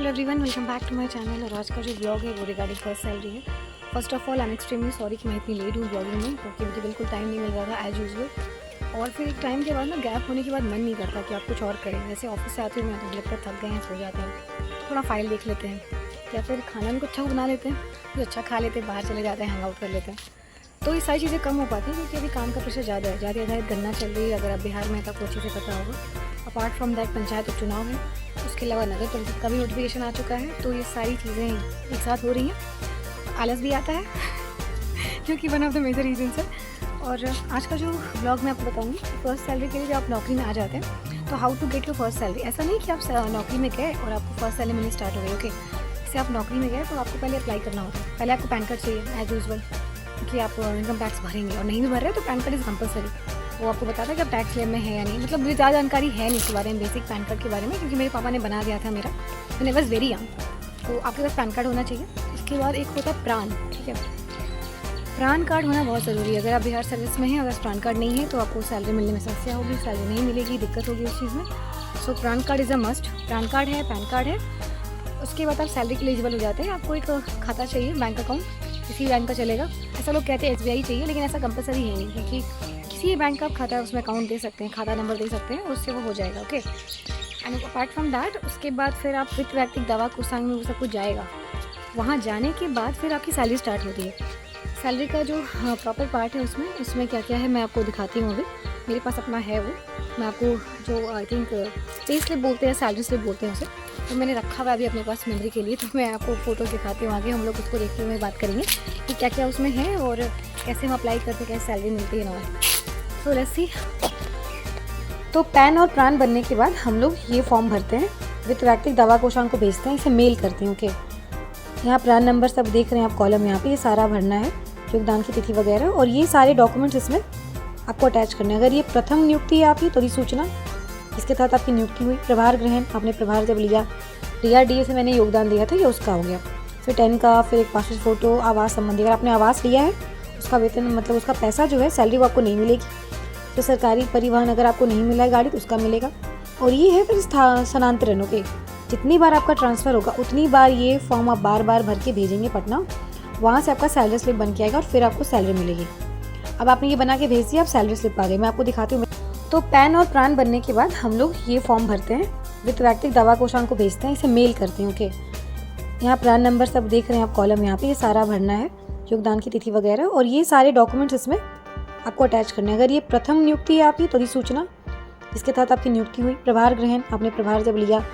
Hello everyone, welcome back to my channel. और आज का जो ब्लॉग है वो रिगार्डिंग फर्स्ट सैलरी है। First of all I am extremely sorry कि मैं इतनी लेट हूँ ब्लॉगिंग में, क्योंकि मुझे बिल्कुल टाइम नहीं मिल रहा था एज यूजुअल। और फिर एक टाइम के बाद ना गैप होने के बाद मन नहीं करता कि आप कुछ और करें। जैसे ऑफिस से आते हुए मैं तो लगता थक गए हैं, सो जाते हैं, थोड़ा फाइल देख लेते हैं या फिर खाना भी कुछ अच्छा बना लेते हैं, कुछ अच्छा खा लेते हैं, बाहर चले जाते हैं, हैंग आउट कर लेते हैं। तो ये सारी चीज़ें कम हो पाती हैं क्योंकि अभी काम का प्रेशर ज़्यादा है। ज़्यादा आधारित गन्ना चल रही है, अगर आप बिहार में तो आपको अच्छे से पता होगा। अपार्ट फ्रॉम दैट पंचायत उपचुनाव है, उसके अलावा नगर परिषद का भी नोटिफिकेशन आ चुका है। तो ये सारी चीज़ें एक साथ हो रही हैं, आलस भी आता है क्योंकि one of the major reasons है। और आज का जो ब्लॉग मैं आपको बताऊंगी, फर्स्ट सैलरी के लिए जब आप नौकरी में आ जाते हैं तो how to get your first salary. ऐसा नहीं कि आप नौकरी में गए और आपको फर्स्ट सैलरी मिलनी स्टार्ट हो गई। ओके, जैसे आप नौकरी में गए तो आपको पहले अप्लाई करना होता है। पहले आपको पैन कार्ड चाहिए एज यूजल, कि आप इनकम टैक्स भरेंगे, और नहीं भी भर रहे तो पैन कार्ड इज़ कंपलसरी। वो आपको बताता है कि आप टैक्स स्लैब में है या नहीं। मतलब मुझे ज़्यादा जानकारी है नहीं इसके बारे में, बेसिक पैन कार्ड के बारे में, क्योंकि मेरे पापा ने बना दिया था मेरा मैंने बस वेरी यंग। तो आपके पास पैन कार्ड होना चाहिए। इसके बाद एक होता है प्रान, ठीक है। प्रान कार्ड होना बहुत ज़रूरी है। अगर आप बिहार सर्विस में हैं, अगर प्रान कार्ड नहीं है तो आपको सैलरी मिलने में समस्या होगी, सैलरी नहीं मिलेगी, दिक्कत होगी उस चीज़ में। सो प्रान कार्ड इज़ अ मस्ट। प्रान कार्ड है, पैन कार्ड है, उसके बाद आप सैलरी के लिए एलिजिबल हो जाते हैं। आपको एक खाता चाहिए, बैंक अकाउंट, किसी बैंक का चलेगा। ऐसा लोग कहते हैं SBI चाहिए, लेकिन ऐसा कंपलसरी है नहीं, क्योंकि किसी भी बैंक का खाता है उसमें अकाउंट दे सकते हैं, खाता नंबर दे सकते हैं, उससे वो हो जाएगा। Okay, and apart from that उसके बाद फिर आप वित्त व्यक्तिक दवा कोषांग में वो सब कुछ जाएगा। वहाँ जाने के बाद फिर आपकी सैलरी स्टार्ट होती है। सैलरी का जो प्रॉपर पार्ट है उसमें क्या क्या है मैं आपको दिखाती हूँ। अभी मेरे पास अपना है वो, मैं आपको जो आई थिंक पे स्लिप बोलते हैं, सैलरी स्लिप बोलते हैं उसे, तो मैंने रखा हुआ अभी अपने पास मेमोरी के लिए। तो मैं आपको फ़ोटो दिखाती हूँ, आगे हम लोग उसको देखते हुए बात करेंगे कि क्या क्या उसमें है और कैसे हम अप्लाई करते हैं, कैसे सैलरी मिलती है ना। तो लेट्स सी। तो पैन और प्रान बनने के बाद हम लोग ये फॉर्म भरते हैं, वित्त व्यक्तिक दवा कोषांग को भेजते हैं, इसे मेल करते हैं। ओके, यहाँ प्रान नंबर सब देख रहे हैं आप, कॉलम यहाँ पे ये सारा भरना है, योगदान की तिथि वगैरह, और ये सारे डॉक्यूमेंट्स इसमें आपको अटैच करने हैं। अगर ये प्रथम नियुक्ति है आपकी तो अधिसूचना, इसके तहत आपकी नियुक्ति हुई। प्रभार ग्रहण, आपने प्रभार जब लिया, DRDA से मैंने योगदान दिया था, ये उसका हो गया। फिर 10 का, फिर एक पासपोर्ट फ़ोटो, आवास संबंधी, अगर आपने आवास लिया है उसका वेतन, मतलब उसका पैसा जो है, सैलरी वो आपको नहीं मिलेगी। फिर सरकारी परिवहन, अगर आपको नहीं मिला है गाड़ी तो उसका मिलेगा। और ये है फिर स्थानांतरण। ओके, जितनी बार आपका ट्रांसफ़र होगा उतनी बार ये फॉर्म आप बार बार भर के भेजेंगे पटना, वहाँ से आपका सैलरी स्लिप बन के आएगा और फिर आपको सैलरी मिलेगी। अब आपने ये बना के भेज दिया, अब सैलरी स्लिप आ गई, मैं आपको दिखाती हूँ। तो पैन और प्रान बनने के बाद हम लोग ये फॉर्म भरते हैं, वित्त व्यक्तिक दवा कोषांग को भेजते हैं, इसे मेल करते हैं। ओके, यहाँ प्रान नंबर सब देख रहे हैं आप, कॉलम यहाँ पे ये सारा भरना है, योगदान की तिथि वगैरह, और ये सारे डॉक्यूमेंट्स इसमें आपको अटैच करने हैं। अगर ये प्रथम नियुक्ति है आपकी तो अधिसूचना, इसके तहत आपकी नियुक्ति हुई। प्रभार ग्रहण, आपने प्रभार जब लिया,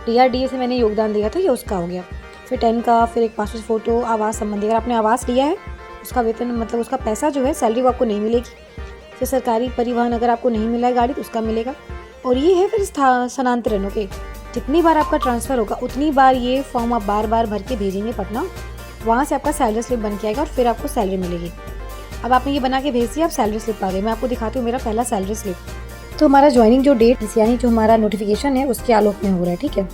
DRDA से मैंने योगदान दिया था, ये उसका हो गया। फिर 10 का, फिर एक पासपोर्ट फ़ोटो, आवास संबंधी, अगर आपने आवास लिया है उसका वेतन, मतलब उसका पैसा जो है, सैलरी वो आपको नहीं मिलेगी। फिर सरकारी परिवहन, अगर आपको नहीं मिला है गाड़ी तो उसका मिलेगा। और ये है फिर स्थानांतरण। ओके, जितनी बार आपका ट्रांसफ़र होगा उतनी बार ये फॉर्म आप बार बार भर के भेजेंगे पटना, वहाँ से आपका सैलरी स्लिप बन के आएगा और फिर आपको सैलरी मिलेगी। अब आपने ये बना के भेज दिया, अब सैलरी स्लिप आ गई, मैं आपको दिखाती हूँ मेरा पहला सैलरी स्लिप। तो हमारा ज्वाइनिंग जो डेट, यानी जो हमारा नोटिफिकेशन है, उसके आलोक में हो रहा है, ठीक है।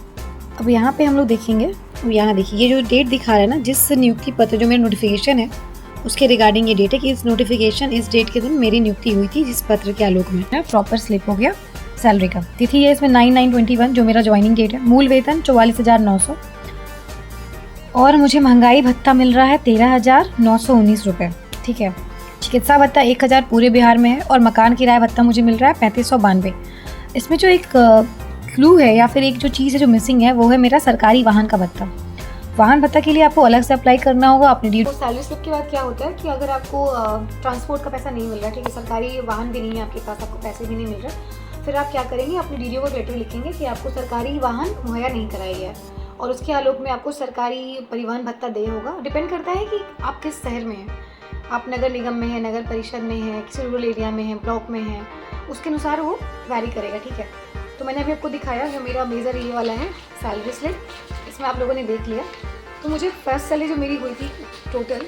अब यहाँ पे हम लोग देखेंगे, यहाँ देखिए ये जो डेट दिखा रहा है ना, जिस नियुक्ति पत्र जो मेरा नोटिफिकेशन है उसके रिगार्डिंग ये डेट है कि इस नोटिफिकेशन, इस डेट के दिन मेरी नियुक्ति हुई थी, जिस पत्र के आलोक में प्रॉपर स्लिप हो गया सैलरी का। तिथि है इसमें 9/9/21 जो मेरा ज्वाइनिंग डेट है। मूल वेतन 44,900 और मुझे महंगाई भत्ता मिल रहा है 13,919 रुपये, ठीक है। चिकित्सा भत्ता 1,000 पूरे बिहार में है, और मकान किराया भत्ता मुझे मिल रहा है 3592। इसमें जो एक क्लू है या फिर एक जो चीज़ है जो मिसिंग है, वो है मेरा सरकारी वाहन का भत्ता। वाहन भत्ता के लिए आपको अलग से अप्लाई करना होगा अपने ड्यू। सैलरी स्लिप के बाद क्या होता है कि अगर आपको ट्रांसपोर्ट का पैसा नहीं मिल रहा, ठीक है, सरकारी वाहन भी नहीं है आपके पास, आपको पैसे भी नहीं मिल रहे, फिर आप क्या करेंगे, अपने DDO को लेटर लिखेंगे कि आपको सरकारी वाहन मुहैया नहीं कराया गया है, और उसके आलोक में आपको सरकारी परिवहन भत्ता दे होगा। डिपेंड करता है कि आप किस शहर में हैं, आप नगर निगम में है, नगर परिषद में है, किसी रूरल एरिया में है, ब्लॉक में है, उसके अनुसार वो वैरी करेगा, ठीक है। तो मैंने अभी आपको दिखाया जो मेरा मेजर ये वाला है सैलरी स्लिप, इसमें आप लोगों ने देख लिया। तो मुझे फर्स्ट सैलरी जो मेरी हुई थी टोटल,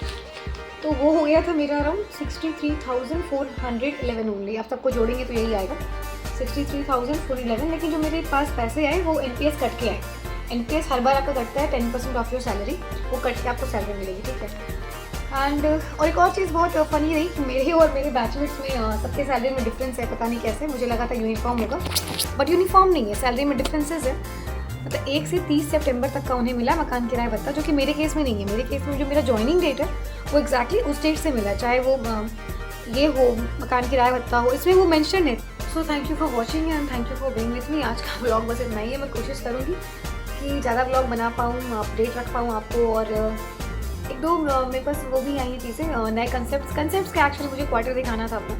तो वो हो गया था मेरा अराउंड 63,411 ओनली। आप सबको जोड़ेंगे तो यही आएगा 63,411। लेकिन जो मेरे पास पैसे आए वो NPS कट के आए। NPS हर बार आपका कटता है 10% ऑफ योर सैलरी, वो कट के आपको सैलरी मिलेगी, ठीक है। एंड और एक और चीज़ बहुत फनी रही कि मेरे और मेरे बैचमेट्स में सबके सैलरी में डिफरेंस है, पता नहीं कैसे, मुझे लगा था यूनिफॉर्म होगा, बट यूनिफॉर्म नहीं है, सैलरी में डिफरेंसेस है। मतलब 1 से 30 सितंबर तक का उन्हें मिला मकान किराया भत्ता, जो कि मेरे केस में नहीं है। मेरे केस में जो मेरा जॉइनिंग डेट है वो एग्जैक्टली उस डेट से मिला, चाहे वो ये हो मकान किराया भत्ता हो, इसमें वो मेंशन है। So thank you for watching and thank you for being with me. आज का ब्लॉग बस इतना ही है। मैं कोशिश करूँगी कि ज़्यादा ब्लॉग बना पाऊँ, अपडेट रख पाऊँ आपको, और एक दो मेरे पास वो भी आई हैं चीज़ें, नए कंसेप्ट्स के एक्चुअली मुझे क्वार्टर दिखाना था अपना,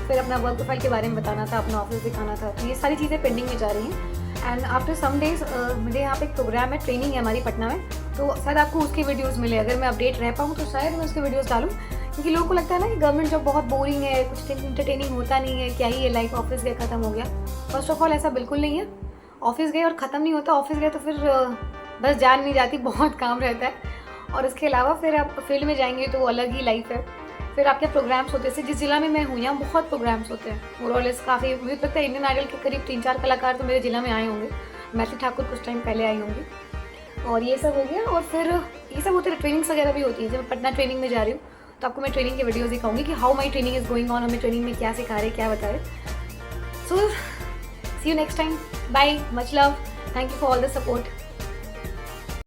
फिर अपना वर्क प्रोफाइल के बारे में बताना था, अपना ऑफिस दिखाना था। तो ये सारी चीज़ें पेंडिंग में जा रही हैं। एंड आफ्टर सम डेज मेरे यहाँ पे एक प्रोग्राम है, ट्रेनिंग है हमारी पटना में, तो शायद आपको उसके वीडियोज़ मिले। अगर मैं अपडेट रह पाऊँ तो शायद मैं उसके वीडियोज़ डालूँ, क्योंकि लोगों को लगता है ना कि गवर्नमेंट जॉब बहुत बोरिंग है, कुछ इंटरटेनिंग होता नहीं है, क्या ही ये लाइफ, ऑफिस गए ख़त्म हो गया। फर्स्ट ऑफ ऑल ऐसा बिल्कुल नहीं है। ऑफिस गए और ख़त्म नहीं होता। ऑफिस गए तो फिर बस जान नहीं जाती, बहुत काम रहता है। और इसके अलावा फिर आप फील्ड में जाएंगे तो वो अलग ही लाइफ है। फिर आपके प्रोग्राम्स होते हैं, जिस जिला में मैं हूँ यहाँ बहुत प्रोग्राम्स होते हैं। मोरलेस काफ़ी, मुझे लगता है इंडियन आइडल के करीब 3-4 कलाकार तो मेरे जिला में आए होंगे। मैथिली ठाकुर कुछ टाइम पहले आई होंगी। और ये सब हो गया। और फिर ये सब होते हैं, ट्रेनिंग्स वगैरह भी होती है। जब मैं पटना ट्रेनिंग में जा रही हूँ तो आपको मैं ट्रेनिंग की वीडियोज़ दिखाऊंगी कि how my training is going on, हमें ट्रेनिंग में क्या सिखा रहे, क्या बता रहे। So see you next time, bye, much love, thank you for all the support.